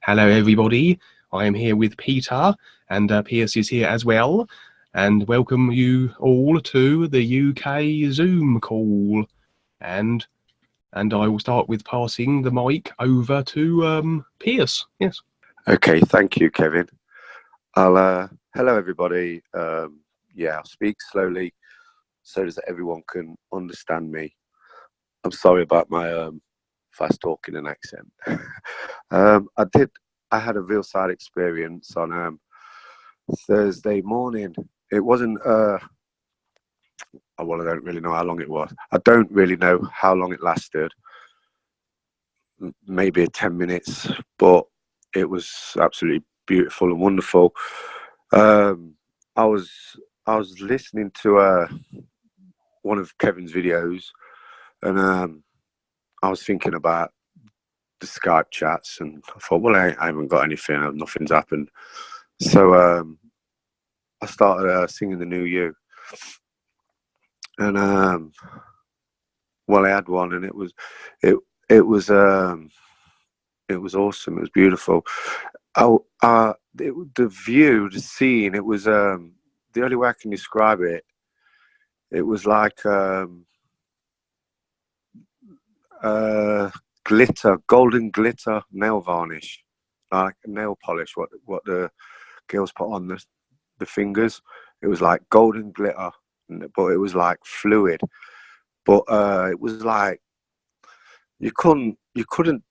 Hello, everybody. I am here with Peter, and Pearce is here as well. And welcome you all to the UK Zoom call. And I will start with passing the mic over to Pearce. Yes. Okay, thank you, Kevin. Hello, everybody. Yeah, I'll speak slowly so that everyone can understand me. I'm sorry about my fast talking and accent. I had a real sad experience on Thursday morning. It wasn't, well, I don't really know how long it was. I don't really know how long it lasted. Maybe 10 minutes, but it was absolutely beautiful and wonderful. I was listening to one of Kevin's videos, and I was thinking about the Skype chats, and I thought, well, I haven't got anything, nothing's happened. So I started singing the New You, and well, I had one, and it was awesome. It was beautiful. The view, the scene, it was the only way I can describe it. It was like glitter, golden glitter nail varnish, like nail polish. What the girls put on the fingers. It was like golden glitter, but it was like fluid. But it was like you couldn't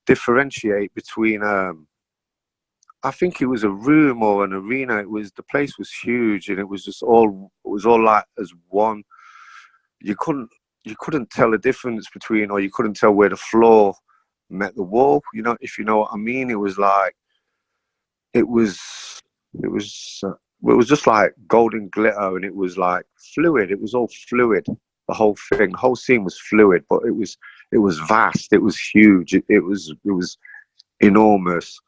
differentiate between. I think it was a room or an arena. The place was huge, and it was all like as one. You couldn't tell the difference between, or you couldn't tell where the floor met the wall. You know, if you know what I mean. It was like it was just like golden glitter, and it was like fluid. It was all fluid. The whole thing, the whole scene was fluid, but it was vast. It was huge. It was enormous.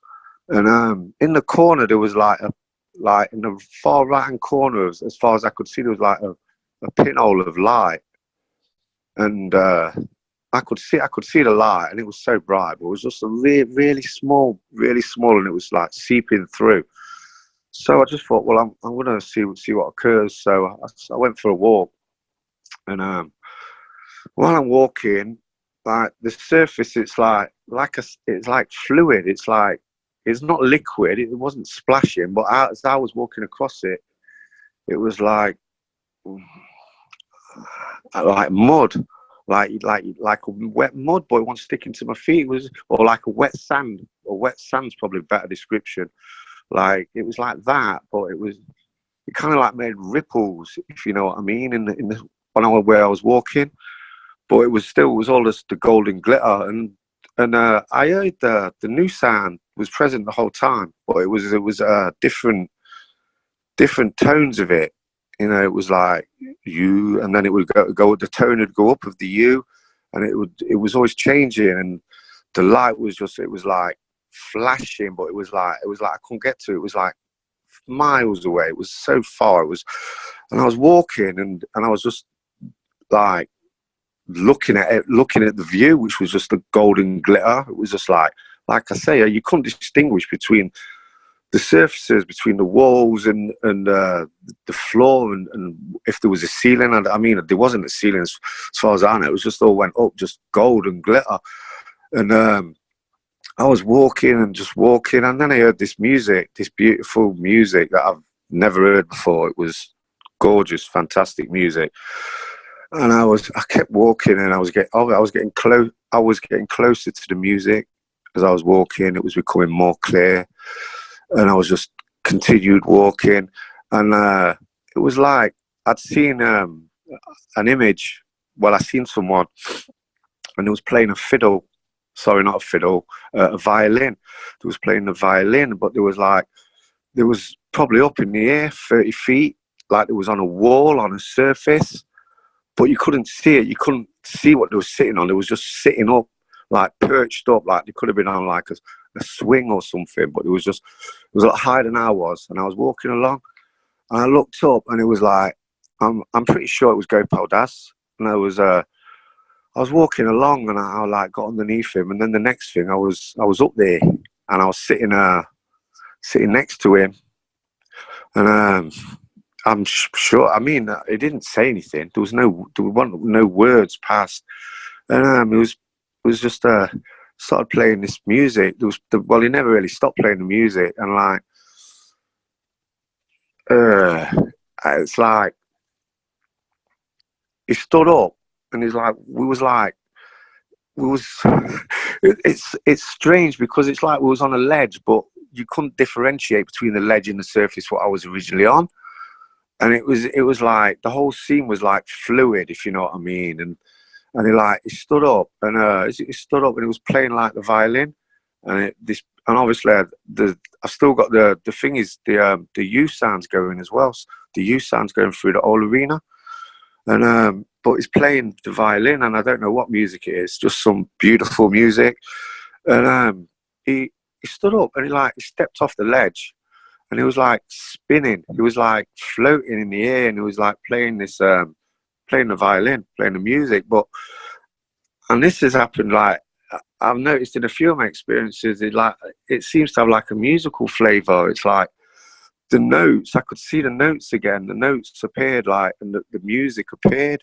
And in the corner there was like in the far right hand corner, as far as I could see, there was like a pinhole of light, and I could see the light, and it was so bright, but it was just a really small, and it was like seeping through. So I just thought, well, I'm gonna see what occurs. So I went for a walk, and while I'm walking, like the surface, it's like fluid. It's not liquid. It wasn't splashing, but as I was walking across it, it was like mud, like a wet mud, but it wasn't sticking to my feet. It was, or like a wet sand. Or wet sand's probably a better description. Like it was like that, but it kind of like made ripples, if you know what I mean, in the on where I was walking. But it was all just the golden glitter, and I heard the new sound was present the whole time, but it was different tones of it. You know, it was like you, and then it would go the tone would go up of the you, and it was always changing, and the light was like flashing, but it was like I couldn't get to it. It was like miles away. It was so far. And I was walking, and I was just like looking at the view, which was just a golden glitter. It was just like I say, you couldn't distinguish between the surfaces, between the walls and the floor, and if there was a ceiling. I mean, there wasn't a ceiling as far as I know. It was just all went up, just gold and glitter. And I was walking, and then I heard this music, this beautiful music that I've never heard before. It was gorgeous, fantastic music. And I kept walking, and I was getting closer to the music as I was walking. It was becoming more clear, and I was just continued walking, and it was like I'd seen an image. Well, I seen someone, and it was playing a fiddle. Sorry, not a fiddle, a violin. It was playing the violin, but there was probably up in the air, 30 feet, like it was on a wall, on a surface. But you couldn't see it. You couldn't see what they were sitting on. It was just sitting up, like perched up, like they could have been on like a swing or something. But it was a lot higher than I was. And I was walking along, and I looked up, and it was like, I'm pretty sure it was Gopal. And I was walking along, and I like got underneath him. And then the next thing, I was up there, and I was sitting next to him, and I'm sure. I mean, he didn't say anything. There weren't no words passed, and it was just started playing this music. Well, he never really stopped playing the music, and like, it's like he stood up, and he's like, it's strange because it's like we was on a ledge, but you couldn't differentiate between the ledge and the surface what I was originally on. And it was like the whole scene was like fluid, if you know what I mean. And he stood up, and he stood up and he was playing like the violin, and obviously I've still got the thing is the U sounds going as well. The U sounds going through the whole arena, and but he's playing the violin, and I don't know what music it is, just some beautiful music. And he stood up and he stepped off the ledge. And he was like spinning. He was like floating in the air, and he was like playing playing the violin, playing the music. And this has happened. Like I've noticed in a few of my experiences, it seems to have like a musical flavor. It's like the notes. I could see the notes again. The notes appeared and the music appeared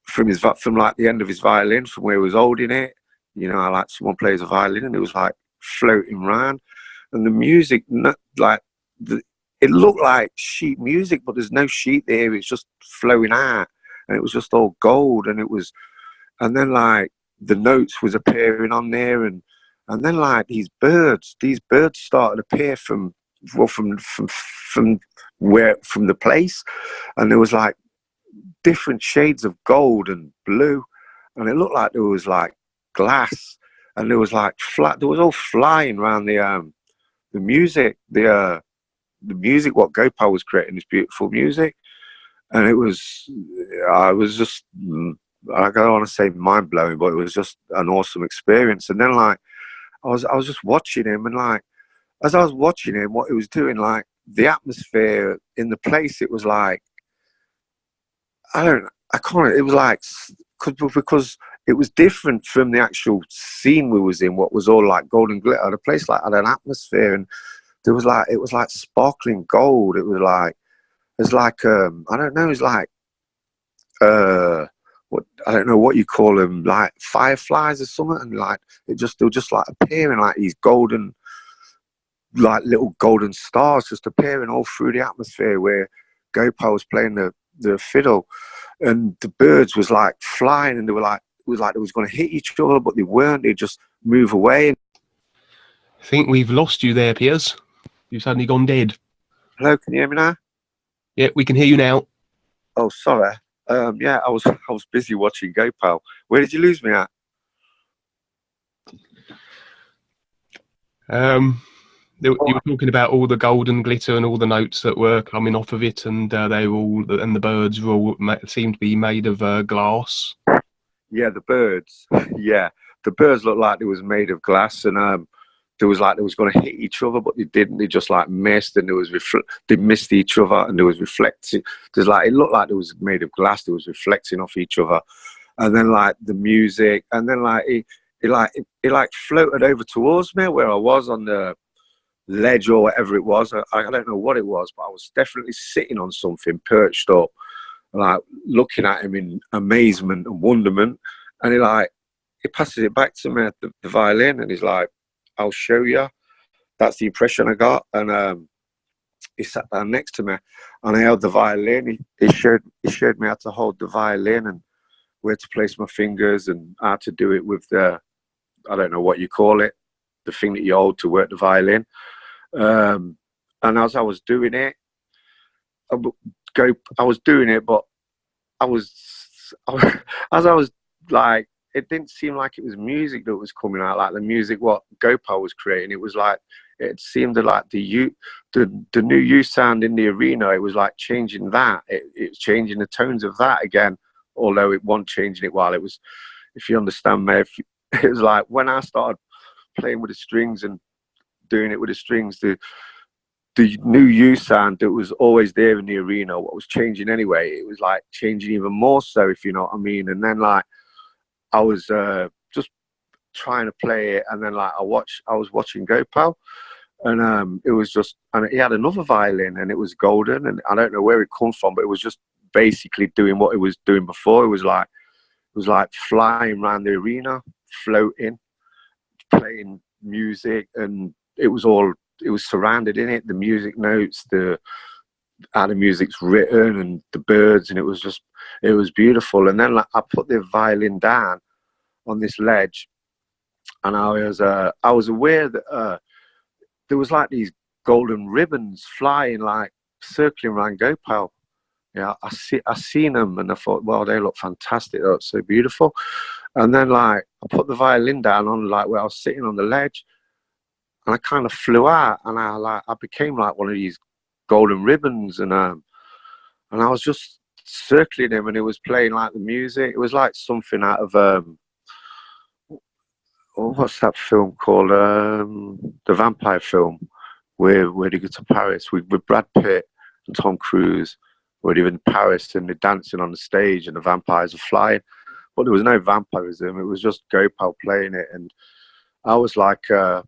from like the end of his violin, from where he was holding it. You know, like someone plays a violin, and it was like floating around, and the music it looked like sheet music, but there's no sheet there. It's just flowing out, and it was just all gold. And then like the notes was appearing on there, and then like these birds started to appear from the place, and there was like different shades of gold and blue, and it looked like there was like glass, and there was like there was all flying around the music, the music what Gopal was creating, this beautiful music. And I was just, I don't want to say mind blowing, but it was just an awesome experience. And then like I was just watching him, and like as I was watching him, what he was doing, like the atmosphere in the place, it was like it was like because it was different from the actual scene we was in, what was all like golden glitter. The place like had an atmosphere, and it was like sparkling gold. It was like I don't know, it's like what, I don't know what you call them, like fireflies or something, and like they were just like appearing like these golden, like little golden stars just appearing all through the atmosphere where Gopal was playing the fiddle, and the birds was like flying, and they were like, it was like they was going to hit each other, but they weren't. They just move away. I think we've lost you there, Pearce. You've suddenly gone dead. Hello, can you hear me now? Yeah, we can hear you now. Oh, sorry. Yeah, I was busy watching Gopal. Where did you lose me at? You were talking about all the golden glitter and all the notes that were coming off of it, and the birds were all seemed to be made of glass. Yeah, the birds. Yeah, the birds looked like they was made of glass, and there was like they was going to hit each other, but they didn't. They just like missed, and they missed each other, and there was reflecting. There's like it looked like it was made of glass. There was reflecting off each other, and then like the music, and then like it floated over towards me where I was on the ledge or whatever it was. I don't know what it was, but I was definitely sitting on something, perched up, like looking at him in amazement and wonderment. And he passes it back to me, the violin, and he's like, "I'll show you." That's the impression I got. And he sat down next to me, and I held the violin. He showed me how to hold the violin and where to place my fingers and how to do it with I don't know what you call it, the thing that you hold to work the violin. And as I was doing it, but as I was like, it didn't seem like it was music that was coming out, like the music what Gopal was creating. It was like, it seemed like the new U sound in the arena, it was like changing that. It's changing the tones of that again, although it wasn't changing it while it was, if you understand me, it was like when I started playing with the strings and doing it with the strings, the new U sound that was always there in the arena, what was changing anyway, it was like changing even more so, if you know what I mean. And then like I was just trying to play it, and then like I was watching Gopal, and it was just, and he had another violin, and it was golden, and I don't know where it come from, but it was just basically doing what it was doing before. It was like flying around the arena, floating, playing music, and it was surrounded in it, the music notes, how the music's written, and the birds, and it was beautiful. And then like I put the violin down on this ledge, and I was aware that there was like these golden ribbons flying, like circling around Gopal. Yeah, I seen them, and I thought, well, they look fantastic. They look so beautiful. And then like I put the violin down on like where I was sitting on the ledge, and I kind of flew out, and I became like one of these golden ribbons, and I was just circling him, and it was playing like the music. It was like something out of what's that film called? The vampire film where they go to Paris with Brad Pitt and Tom Cruise, where they're in Paris and they're dancing on the stage and the vampires are flying. But there was no vampirism. It was just Gopal playing it, and I was like a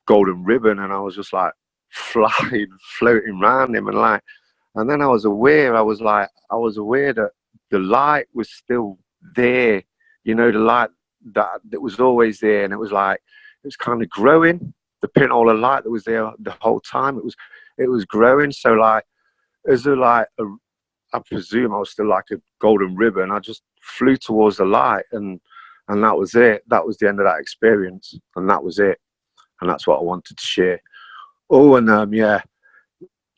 golden ribbon, and I was just like flying, floating around him, and then I was aware that the light was still there, the light that was always there, and it was kind of growing. The pinhole of light that was there the whole time, it was growing. So like, I presume I was still like a golden ribbon. I just flew towards the light, and that was it. That was the end of that experience, and that was it. And that's what I wanted to share. Oh, and yeah,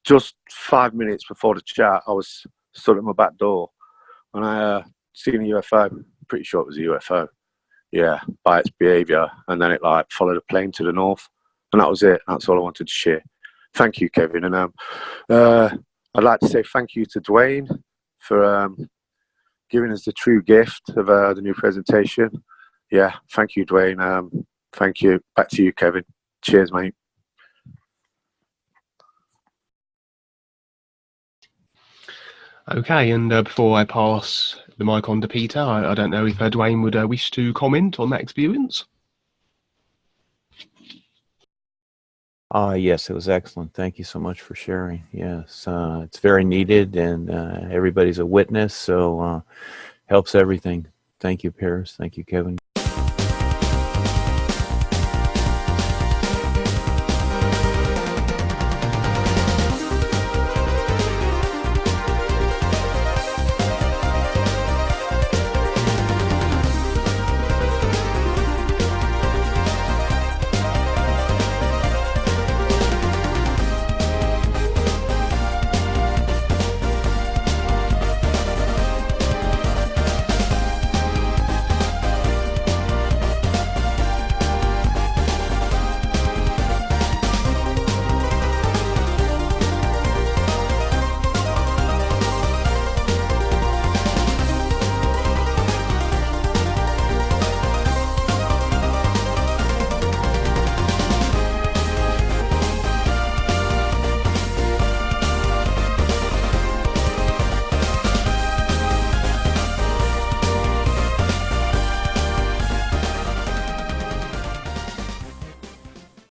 just 5 minutes before the chat, I was stood at my back door, and I seen a UFO. Pretty sure it was a UFO. Yeah, by its behaviour, and then it like followed a plane to the north, and that was it. That's all I wanted to share. Thank you, Kevin, and I'd like to say thank you to Dwayne for giving us the true gift of the new presentation. Yeah, thank you, Dwayne. Thank you. Back to you, Kevin. Cheers, mate. Okay, and before I pass the mic on to Peter, I don't know if Dwayne would wish to comment on that experience. Yes, it was excellent. Thank you so much for sharing. Yes, it's very needed, and everybody's a witness, so helps everything. Thank you, Pearce. Thank you, Kevin.